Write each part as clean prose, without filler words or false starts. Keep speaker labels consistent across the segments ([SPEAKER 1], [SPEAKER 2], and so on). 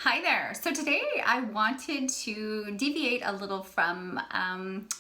[SPEAKER 1] Hi there. So today I wanted to deviate a little from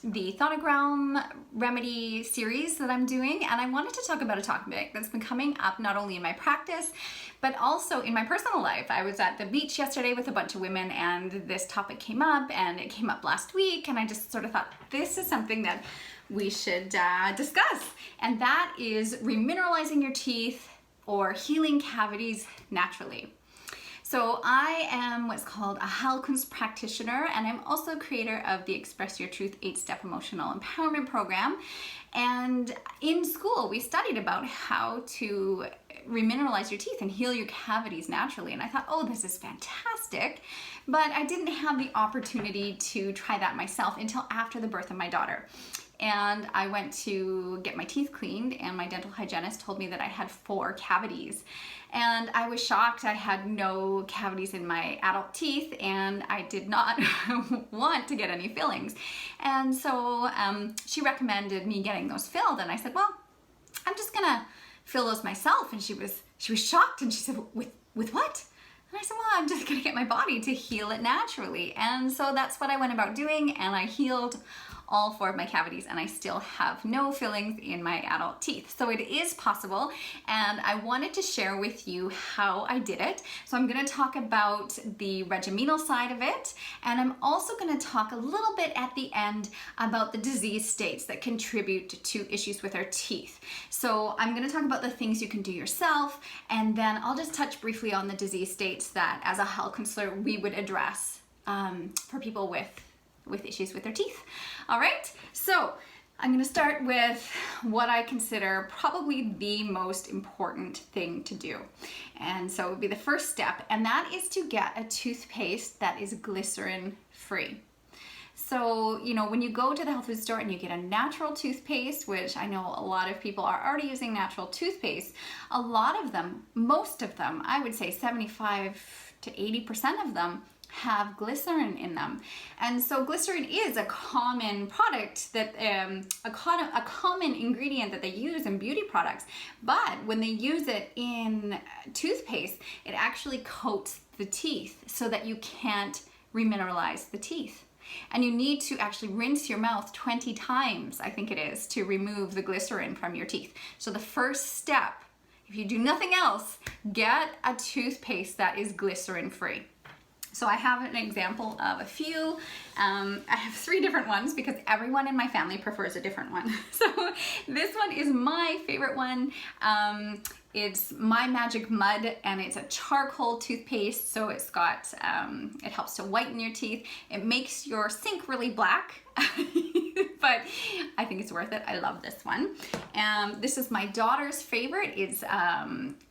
[SPEAKER 1] the Thonogram remedy series that I'm doing, and I wanted to talk about a topic that's been coming up not only in my practice but also in my personal life. I was at the beach yesterday with a bunch of women and this topic came up, and it came up last week, and I just sort of thought this is something that we should discuss, and that is remineralizing your teeth or healing cavities naturally. So I am what's called a Heilkunst practitioner, and I'm also creator of the Express Your Truth 8-Step Emotional Empowerment Program. And in school, we studied about how to remineralize your teeth and heal your cavities naturally. And I thought, oh, this is fantastic. But I didn't have the opportunity to try that myself until after the birth of my daughter. And I went to get my teeth cleaned, and my dental hygienist told me that I had 4 cavities. And I was shocked. I had no cavities in my adult teeth, and I did not want to get any fillings. And so she recommended me getting those filled, and I said, well, I'm just gonna fill those myself. And she was shocked, and she said, with what? And I said, well, I'm just gonna get my body to heal it naturally. And so that's what I went about doing, and I healed all 4 of my cavities, and I still have no fillings in my adult teeth. So it is possible, and I wanted to share with you how I did it. So I'm going to talk about the regimenal side of it, and I'm also going to talk a little bit at the end about the disease states that contribute to issues with our teeth. So I'm going to talk about the things you can do yourself, and then I'll just touch briefly on the disease states that as a health counselor we would address for people with issues with their teeth. All right, so I'm going to start with what I consider probably the most important thing to do. And so it would be the first step, and that is to get a toothpaste that is glycerin free. So, you know, when you go to the health food store and you get a natural toothpaste, which I know a lot of people are already using natural toothpaste, a lot of them, most of them, I would say 75 to 80% of them have glycerin in them. And so glycerin is a common product that a common ingredient that they use in beauty products, but when they use it in toothpaste, it actually coats the teeth so that you can't remineralize the teeth. And you need to actually rinse your mouth 20 times, I think it is, to remove the glycerin from your teeth. So the first step, if you do nothing else, get a toothpaste that is glycerin free. So I have an example of a few. I have 3 different ones because everyone in my family prefers a different one. So this one is my favorite one. It's My Magic Mud, and it's a charcoal toothpaste. So it's got, it helps to whiten your teeth. It makes your sink really black, but I think it's worth it. I love this one. This is my daughter's favorite. It's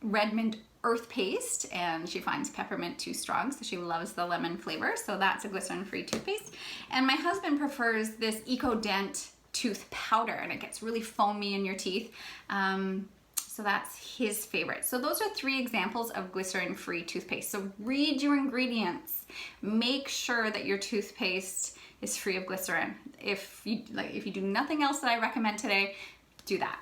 [SPEAKER 1] Redmond Earth Paste, and she finds peppermint too strong, so she loves the lemon flavor, so that's a glycerin-free toothpaste. And my husband prefers this EcoDent tooth powder, and it gets really foamy in your teeth, so that's his favorite. So those are 3 examples of glycerin-free toothpaste. So read your ingredients. Make sure that your toothpaste is free of glycerin. If you do nothing else that I recommend today, do that.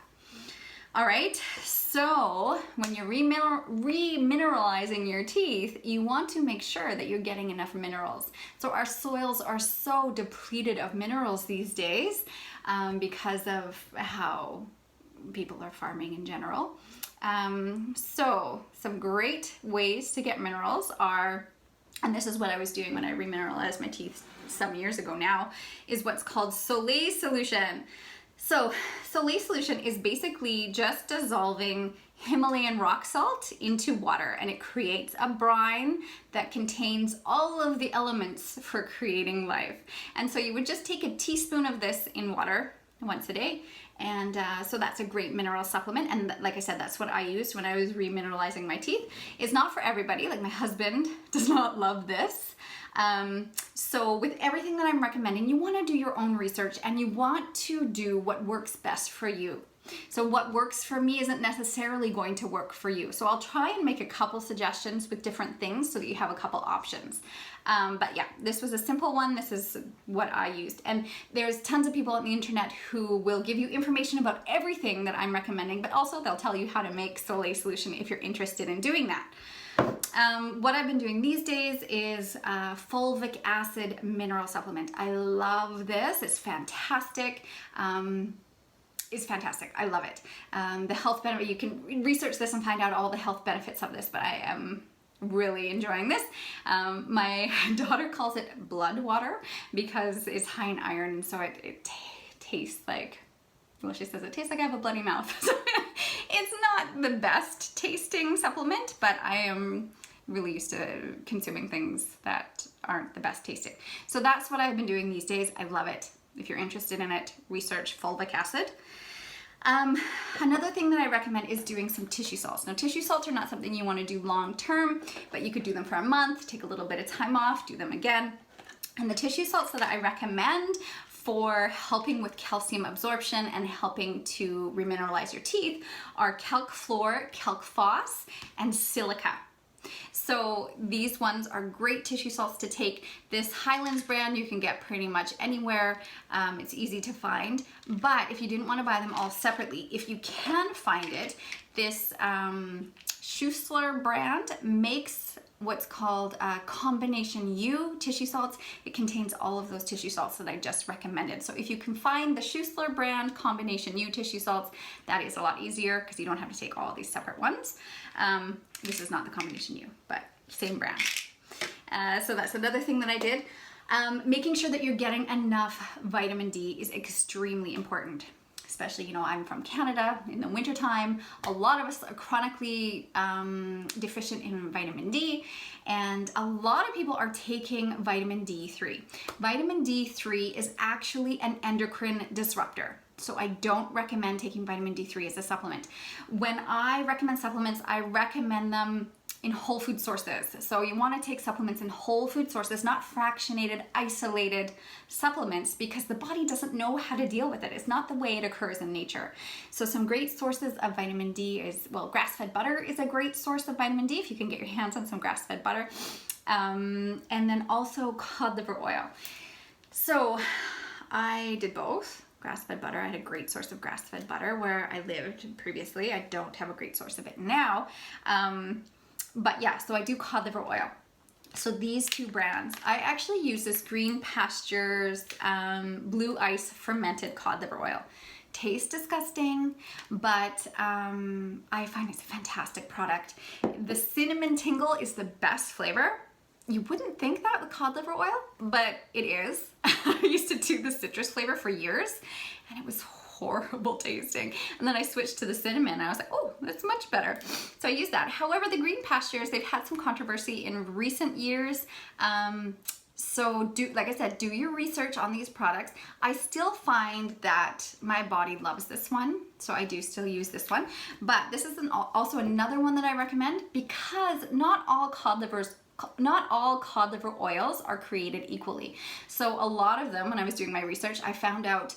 [SPEAKER 1] All right, so when you're remineralizing your teeth, you want to make sure that you're getting enough minerals. So our soils are so depleted of minerals these days because of how people are farming in general. So some great ways to get minerals are, and this is what I was doing when I remineralized my teeth some years ago now, is what's called Soleil solution. So Soleil solution is basically just dissolving Himalayan rock salt into water, and it creates a brine that contains all of the elements for creating life. And so you would just take a teaspoon of this in water once a day, and so that's a great mineral supplement. And like I said, that's what I used when I was remineralizing my teeth. It's not for everybody. Like, my husband does not love this. So with everything that I'm recommending, you want to do your own research, and you want to do what works best for you. So what works for me isn't necessarily going to work for you. So I'll try and make a couple suggestions with different things so that you have a couple options. But yeah, this was a simple one. This is what I used. And there's tons of people on the internet who will give you information about everything that I'm recommending, but also they'll tell you how to make Soleil solution if you're interested in doing that. What I've been doing these days is fulvic acid mineral supplement. I love this. It's fantastic. Is fantastic. I love it. The health benefit, you can research this and find out all the health benefits of this, but I am really enjoying this. My daughter calls it blood water because it's high in iron, and so it tastes like, well, she says it tastes like I have a bloody mouth. So it's not the best tasting supplement, but I am really used to consuming things that aren't the best tasting. So that's what I've been doing these days. I love it. If you're interested in it, research fulvic acid. Another thing that I recommend is doing some tissue salts. Now, tissue salts are not something you want to do long term, but you could do them for a month, take a little bit of time off, do them again. And the tissue salts that I recommend for helping with calcium absorption and helping to remineralize your teeth are calc fluor, calc phos, and silica. So these ones are great tissue salts to take. This Heilkunst brand you can get pretty much anywhere. It's easy to find, but if you didn't want to buy them all separately, if you can find it, this Schussler brand makes what's called combination U tissue salts. It contains all of those tissue salts that I just recommended. So if you can find the Schussler brand combination U tissue salts, that is a lot easier because you don't have to take all these separate ones. This is not the combination U, but same brand. So that's another thing that I did. Making sure that you're getting enough vitamin D is extremely important. Especially, you know, I'm from Canada in the wintertime. A lot of us are chronically deficient in vitamin D, and a lot of people are taking vitamin D3. Vitamin D3 is actually an endocrine disruptor. So I don't recommend taking vitamin D3 as a supplement. When I recommend supplements, I recommend them in whole food sources. So you want to take supplements in whole food sources, not fractionated, isolated supplements, because the body doesn't know how to deal with it. It's not the way it occurs in nature. So some great sources of vitamin D is, well, grass-fed butter is a great source of vitamin D if you can get your hands on some grass-fed butter. And then also cod liver oil. So I did both. Grass-fed butter, I had a great source of grass-fed butter where I lived previously. I don't have a great source of it now. But yeah, so I do cod liver oil. So these two brands, I actually use this Green Pastures Blue Ice fermented cod liver oil. Tastes disgusting, but I find it's a fantastic product. The cinnamon tingle is the best flavor. You wouldn't think that with cod liver oil, but it is. I used to do the citrus flavor for years, and it was horrible tasting. And then I switched to the cinnamon and I was like, oh, that's much better. So I use that. However, the Green Pastures, they've had some controversy in recent years. So like I said, do your research on these products. I still find that my body loves this one, so I do still use this one. But this is also another one that I recommend because not all cod liver oils are created equally. So a lot of them, when I was doing my research, I found out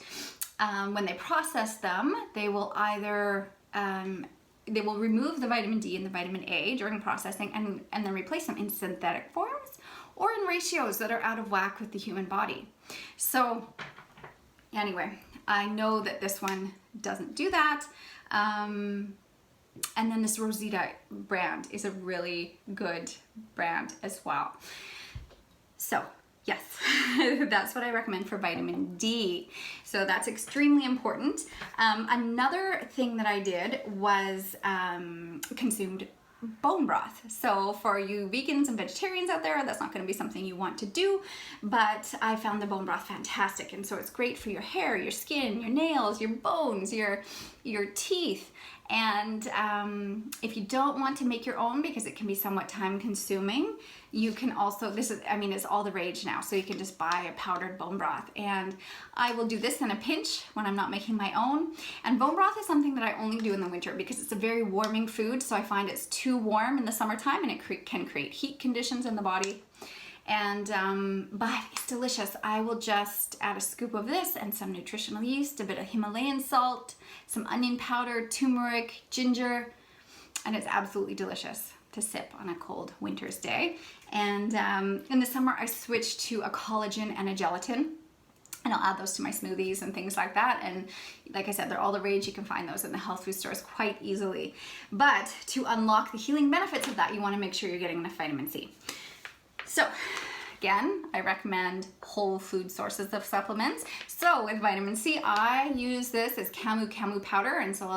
[SPEAKER 1] when they process them, they will either they will remove the vitamin D and the vitamin A during processing and then replace them in synthetic forms or in ratios that are out of whack with the human body. So anyway, I know that this one doesn't do that. And then this Rosita brand is a really good brand as well. So yes, that's what I recommend for vitamin D. So that's extremely important. Another thing that I did was consumed bone broth. So for you vegans and vegetarians out there, that's not going to be something you want to do, but I found the bone broth fantastic. And so it's great for your hair, your skin, your nails, your bones, your teeth. And if you don't want to make your own because it can be somewhat time consuming, you can also, it's all the rage now, so you can just buy a powdered bone broth. And I will do this in a pinch when I'm not making my own. And bone broth is something that I only do in the winter because it's a very warming food, so I find it's too warm in the summertime and it can create heat conditions in the body. And but it's delicious. I will just add a scoop of this and some nutritional yeast, a bit of Himalayan salt, some onion powder, turmeric, ginger, and it's absolutely delicious to sip on a cold winter's day. And in the summer I switched to a collagen and a gelatin. and I'll add those to my smoothies and things like that. And like I said, they're all the rage. You can find those in the health food stores quite easily. But to unlock the healing benefits of that, you want to make sure you're getting enough vitamin C. So again, I recommend whole food sources of supplements. So with vitamin C, I use this as camu powder. And so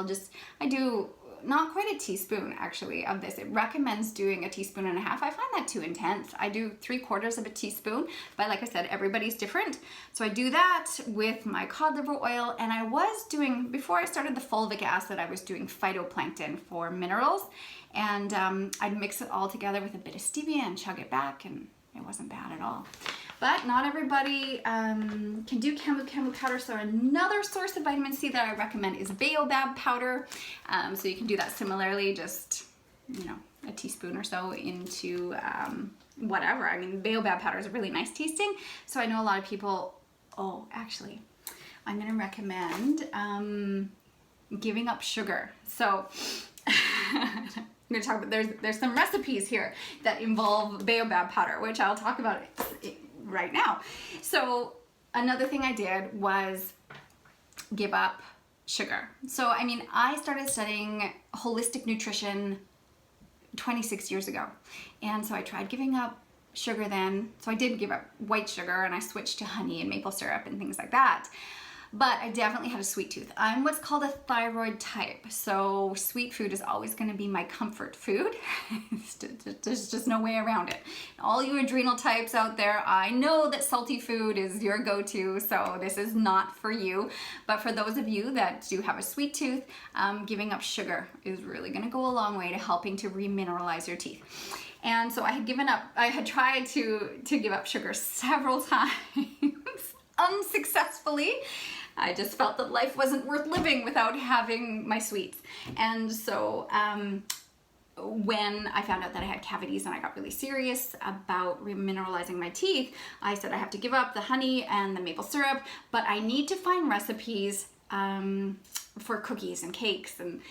[SPEAKER 1] I do not quite a teaspoon actually of this. It recommends doing 1.5 teaspoons. I find that too intense. I do 3/4 of a teaspoon, but like I said, everybody's different. So I do that with my cod liver oil, and I was doing, before I started the fulvic acid, I was doing phytoplankton for minerals, and I'd mix it all together with a bit of stevia and chug it back, and it wasn't bad at all. But not everybody can do camu powder, so another source of vitamin C that I recommend is baobab powder. So you can do that similarly, just, you know, 1 teaspoon or so into whatever. I mean, baobab powder is really nice tasting, so I know a lot of people, oh, actually, I'm gonna recommend giving up sugar. So I'm going to talk about, there's some recipes here that involve baobab powder, which I'll talk about right now. So another thing I did was give up sugar. So, I mean, I started studying holistic nutrition 26 years ago. And so I tried giving up sugar then. So I did give up white sugar, and I switched to honey and maple syrup and things like that. But I definitely had a sweet tooth. I'm what's called a thyroid type, so sweet food is always going to be my comfort food. There's just no way around it. All you adrenal types out there, I know that salty food is your go-to, so this is not for you. But for those of you that do have a sweet tooth, giving up sugar is really going to go a long way to helping to remineralize your teeth. And so I had tried to give up sugar several times, unsuccessfully. I just felt that life wasn't worth living without having my sweets. And so when I found out that I had cavities and I got really serious about remineralizing my teeth, I said I have to give up the honey and the maple syrup, but I need to find recipes for cookies and cakes and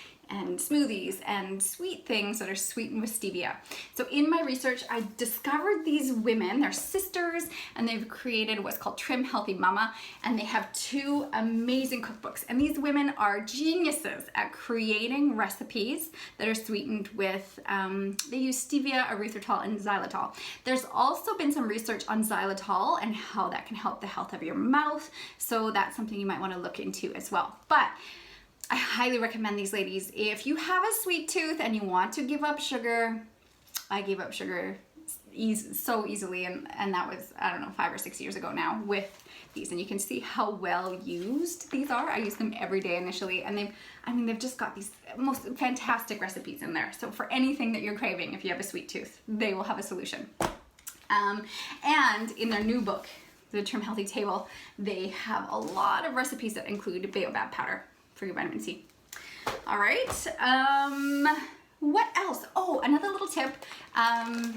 [SPEAKER 1] smoothies and sweet things that are sweetened with stevia. So in my research, I discovered these women, they're sisters, and they've created what's called Trim Healthy Mama, and they have 2 amazing cookbooks. And these women are geniuses at creating recipes that are sweetened with, they use stevia, erythritol, and xylitol. There's also been some research on xylitol and how that can help the health of your mouth, so that's something you might want to look into as well. But I highly recommend these ladies. If you have a sweet tooth and you want to give up sugar, I gave up sugar so easily, and that was, I don't know, 5 or 6 years ago now with these, and you can see how well used these are. I use them every day initially, and they've just got these most fantastic recipes in there. So for anything that you're craving, if you have a sweet tooth, they will have a solution. And in their new book, The Trim Healthy Table, they have a lot of recipes that include baobab powder for your vitamin C. All right, what else? Oh, another little tip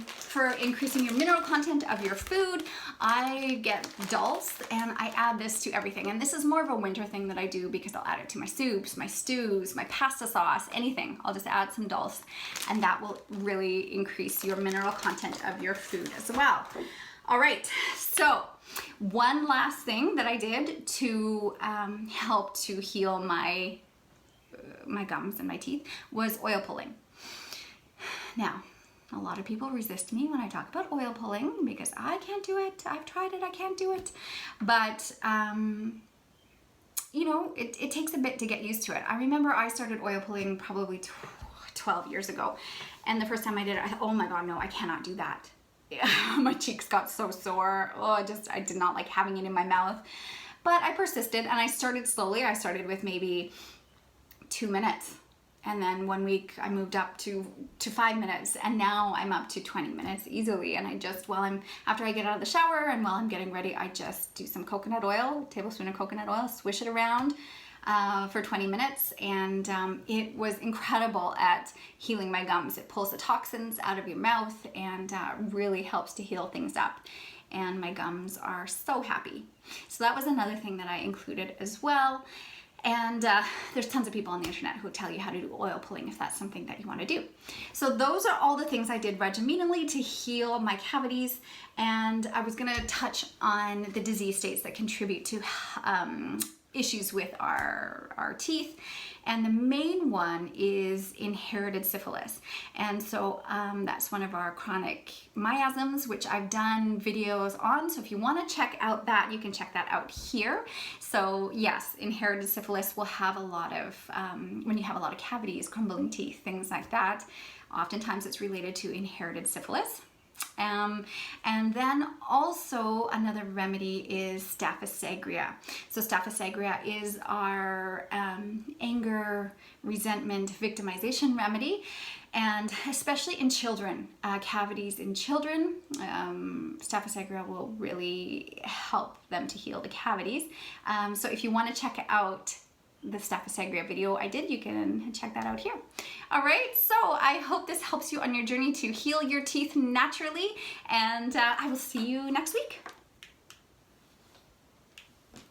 [SPEAKER 1] for increasing your mineral content of your food. I get dulse and I add this to everything. And this is more of a winter thing that I do because I'll add it to my soups, my stews, my pasta sauce, anything. I'll just add some dulse, and that will really increase your mineral content of your food as well. All right, so one last thing that I did to help to heal my gums and my teeth was oil pulling. Now, a lot of people resist me when I talk about oil pulling because I can't do it. I've tried it, I can't do it. But, you know, it takes a bit to get used to it. I remember I started oil pulling probably 12 years ago. And the first time I did it, I thought, oh my God, no, I cannot do that. My cheeks got so sore. Oh, I did not like having it in my mouth. But I persisted and I started slowly. I started with maybe 2 minutes. And then 1 week I moved up to 5 minutes, and now I'm up to 20 minutes easily. And I just, after I get out of the shower and while I'm getting ready, I just do some coconut oil, tablespoon of coconut oil, swish it around for 20 minutes, and it was incredible at healing my gums. It pulls the toxins out of your mouth and really helps to heal things up, and my gums are so happy. So that was another thing that I included as well. And there's tons of people on the internet who tell you how to do oil pulling if that's something that you want to do. So those are all the things I did regimentally to heal my cavities. And I was going to touch on the disease states that contribute to issues with our teeth. And the main one is inherited syphilis. And so that's one of our chronic miasms, which I've done videos on. So if you want to check out that, you can check that out here. So yes, inherited syphilis will have a lot of, when you have a lot of cavities, crumbling teeth, things like that, oftentimes it's related to inherited syphilis. And then also another remedy is staphysagria. So staphysagria is our anger, resentment, victimization remedy, and especially in children, cavities in children, staphysagria will really help them to heal the cavities. So if you want to check out the staphysagria video I did, you can check that out here. All right, so I hope this helps you on your journey to heal your teeth naturally, and I will see you next week.